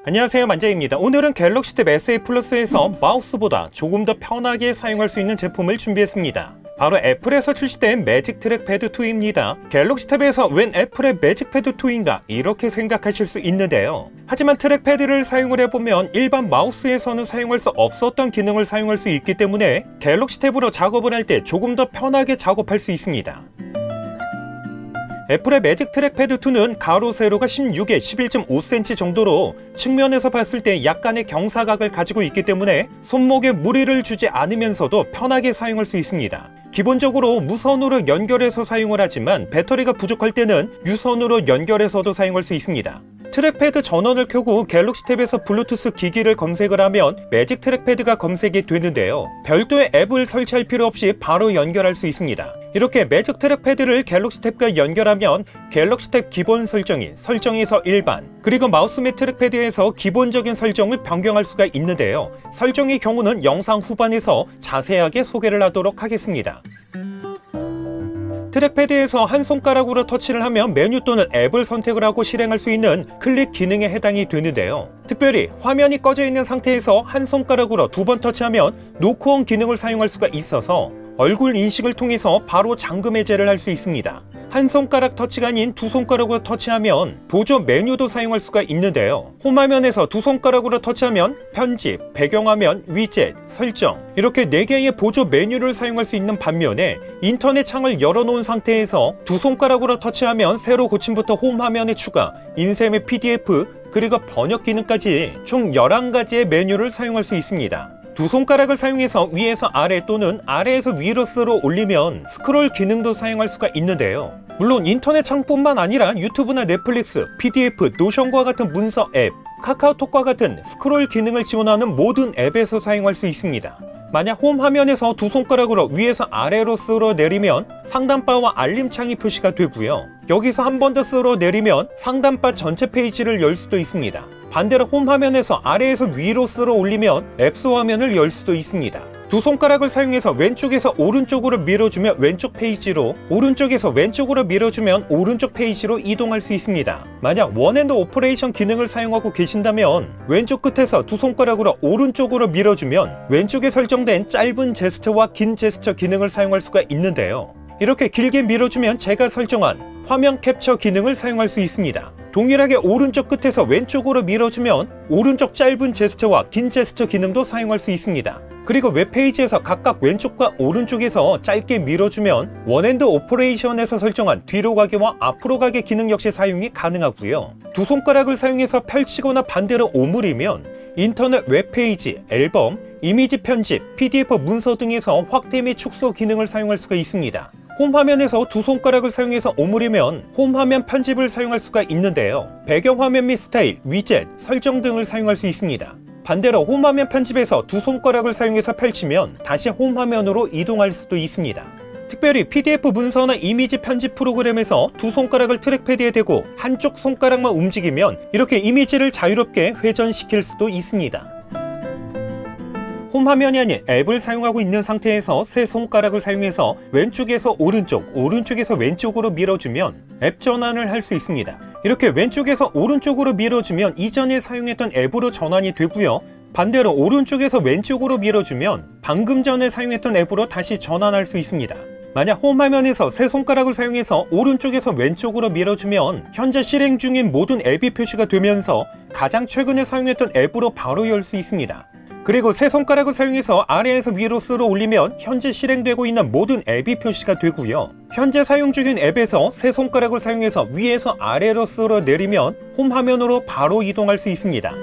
안녕하세요, 만재입니다. 오늘은 갤럭시 탭 S8 플러스에서 마우스보다 조금 더 편하게 사용할 수 있는 제품을 준비했습니다. 바로 애플에서 출시된 매직 트랙패드 2입니다. 갤럭시 탭에서 웬 애플의 매직 패드 2인가 이렇게 생각하실 수 있는데요. 하지만 트랙패드를 사용을 해보면 일반 마우스에서는 사용할 수 없었던 기능을 사용할 수 있기 때문에 갤럭시 탭으로 작업을 할 때 조금 더 편하게 작업할 수 있습니다. 애플의 매직 트랙패드 2는 가로 세로가 16에 11.5cm 정도로 측면에서 봤을 때 약간의 경사각을 가지고 있기 때문에 손목에 무리를 주지 않으면서도 편하게 사용할 수 있습니다. 기본적으로 무선으로 연결해서 사용을 하지만 배터리가 부족할 때는 유선으로 연결해서도 사용할 수 있습니다. 트랙패드 전원을 켜고 갤럭시 탭에서 블루투스 기기를 검색을 하면 매직 트랙패드가 검색이 되는데요. 별도의 앱을 설치할 필요 없이 바로 연결할 수 있습니다. 이렇게 매직 트랙패드를 갤럭시 탭과 연결하면 갤럭시 탭 기본 설정인 설정에서 일반, 그리고 마우스 및 트랙패드에서 기본적인 설정을 변경할 수가 있는데요. 설정의 경우는 영상 후반에서 자세하게 소개를 하도록 하겠습니다. 트랙패드에서 한 손가락으로 터치를 하면 메뉴 또는 앱을 선택을 하고 실행할 수 있는 클릭 기능에 해당이 되는데요. 특별히 화면이 꺼져 있는 상태에서 한 손가락으로 2번 터치하면 노크온 기능을 사용할 수가 있어서 얼굴 인식을 통해서 바로 잠금 해제를 할 수 있습니다. 한 손가락 터치가 아닌 2손가락으로 터치하면 보조 메뉴도 사용할 수가 있는데요. 홈 화면에서 2손가락으로 터치하면 편집, 배경화면, 위젯, 설정 이렇게 4개의 보조 메뉴를 사용할 수 있는 반면에 인터넷 창을 열어놓은 상태에서 2손가락으로 터치하면 세로 고침부터 홈 화면에 추가, 인쇄 및 PDF, 그리고 번역 기능까지 총 11가지의 메뉴를 사용할 수 있습니다. 2손가락을 사용해서 위에서 아래 또는 아래에서 위로 쓸어 올리면 스크롤 기능도 사용할 수가 있는데요. 물론 인터넷 창뿐만 아니라 유튜브나 넷플릭스, PDF, 노션과 같은 문서 앱, 카카오톡과 같은 스크롤 기능을 지원하는 모든 앱에서 사용할 수 있습니다. 만약 홈 화면에서 2손가락으로 위에서 아래로 쓸어 내리면 상단바와 알림창이 표시가 되고요. 여기서 한 번 더 쓸어 내리면 상단바 전체 페이지를 열 수도 있습니다. 반대로 홈 화면에서 아래에서 위로 쓸어 올리면 앱스 화면을 열 수도 있습니다. 2손가락을 사용해서 왼쪽에서 오른쪽으로 밀어주면 왼쪽 페이지로, 오른쪽에서 왼쪽으로 밀어주면 오른쪽 페이지로 이동할 수 있습니다. 만약 원핸드 오퍼레이션 기능을 사용하고 계신다면 왼쪽 끝에서 2손가락으로 오른쪽으로 밀어주면 왼쪽에 설정된 짧은 제스처와 긴 제스처 기능을 사용할 수가 있는데요. 이렇게 길게 밀어주면 제가 설정한 화면 캡처 기능을 사용할 수 있습니다. 동일하게 오른쪽 끝에서 왼쪽으로 밀어주면 오른쪽 짧은 제스처와 긴 제스처 기능도 사용할 수 있습니다. 그리고 웹페이지에서 각각 왼쪽과 오른쪽에서 짧게 밀어주면 원핸드 오퍼레이션에서 설정한 뒤로 가기와 앞으로 가기 기능 역시 사용이 가능하고요. 2손가락을 사용해서 펼치거나 반대로 오므리면 인터넷 웹페이지, 앨범, 이미지 편집, PDF 문서 등에서 확대 및 축소 기능을 사용할 수가 있습니다. 홈 화면에서 2손가락을 사용해서 오므리면 홈 화면 편집을 사용할 수가 있는데요. 배경 화면 및 스타일, 위젯, 설정 등을 사용할 수 있습니다. 반대로 홈 화면 편집에서 2손가락을 사용해서 펼치면 다시 홈 화면으로 이동할 수도 있습니다. 특별히 PDF 문서나 이미지 편집 프로그램에서 2손가락을 트랙패드에 대고 한쪽 손가락만 움직이면 이렇게 이미지를 자유롭게 회전시킬 수도 있습니다. 홈 화면이 아닌 앱을 사용하고 있는 상태에서 세 손가락을 사용해서 왼쪽에서 오른쪽, 오른쪽에서 왼쪽으로 밀어주면 앱 전환을 할 수 있습니다. 이렇게 왼쪽에서 오른쪽으로 밀어주면 이전에 사용했던 앱으로 전환이 되고요. 반대로 오른쪽에서 왼쪽으로 밀어주면 방금 전에 사용했던 앱으로 다시 전환할 수 있습니다. 만약 홈 화면에서 세 손가락을 사용해서 오른쪽에서 왼쪽으로 밀어주면 현재 실행 중인 모든 앱이 표시가 되면서 가장 최근에 사용했던 앱으로 바로 열 수 있습니다. 그리고 세 손가락을 사용해서 아래에서 위로 쓸어 올리면 현재 실행되고 있는 모든 앱이 표시가 되고요. 현재 사용 중인 앱에서 세 손가락을 사용해서 위에서 아래로 쓸어 내리면 홈 화면으로 바로 이동할 수 있습니다.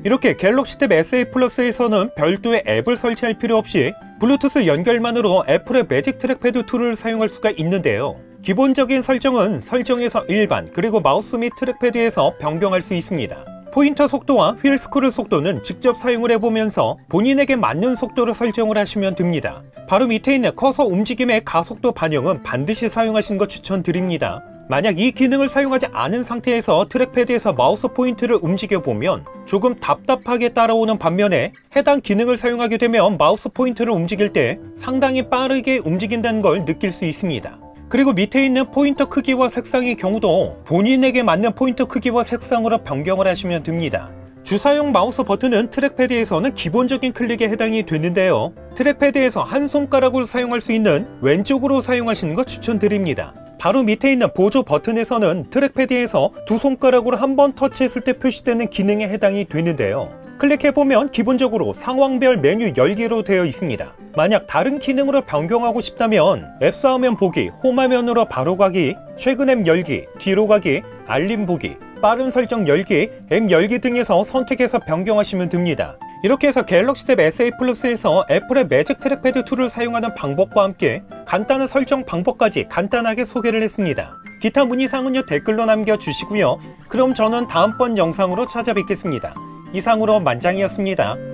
이렇게 갤럭시 탭 S8 플러스에서는 별도의 앱을 설치할 필요 없이 블루투스 연결만으로 애플의 매직 트랙패드 2를 사용할 수가 있는데요. 기본적인 설정은 설정에서 일반, 그리고 마우스 및 트랙패드에서 변경할 수 있습니다. 포인터 속도와 휠 스크롤 속도는 직접 사용을 해보면서 본인에게 맞는 속도로 설정을 하시면 됩니다. 바로 밑에 있는 커서 움직임의 가속도 반영은 반드시 사용하시는 거 추천드립니다. 만약 이 기능을 사용하지 않은 상태에서 트랙패드에서 마우스 포인트를 움직여보면 조금 답답하게 따라오는 반면에 해당 기능을 사용하게 되면 마우스 포인트를 움직일 때 상당히 빠르게 움직인다는 걸 느낄 수 있습니다. 그리고 밑에 있는 포인터 크기와 색상의 경우도 본인에게 맞는 포인터 크기와 색상으로 변경을 하시면 됩니다. 주사용 마우스 버튼은 트랙패드에서는 기본적인 클릭에 해당이 되는데요. 트랙패드에서 한 손가락으로 사용할 수 있는 왼쪽으로 사용하시는 것 추천드립니다. 바로 밑에 있는 보조 버튼에서는 트랙패드에서 두 손가락으로 한 번 터치했을 때 표시되는 기능에 해당이 되는데요. 클릭해보면 기본적으로 상황별 메뉴 열기로 되어 있습니다. 만약 다른 기능으로 변경하고 싶다면 앱 쌓으면 보기, 홈화면으로 바로 가기, 최근 앱 열기, 뒤로 가기, 알림 보기, 빠른 설정 열기, 앱 열기 등에서 선택해서 변경하시면 됩니다. 이렇게 해서 갤럭시 탭 S8 플러스에서 애플의 매직 트랙패드 2를 사용하는 방법과 함께 간단한 설정 방법까지 간단하게 소개를 했습니다. 기타 문의사항은요 댓글로 남겨주시고요. 그럼 저는 다음번 영상으로 찾아뵙겠습니다. 이상으로 만장이었습니다.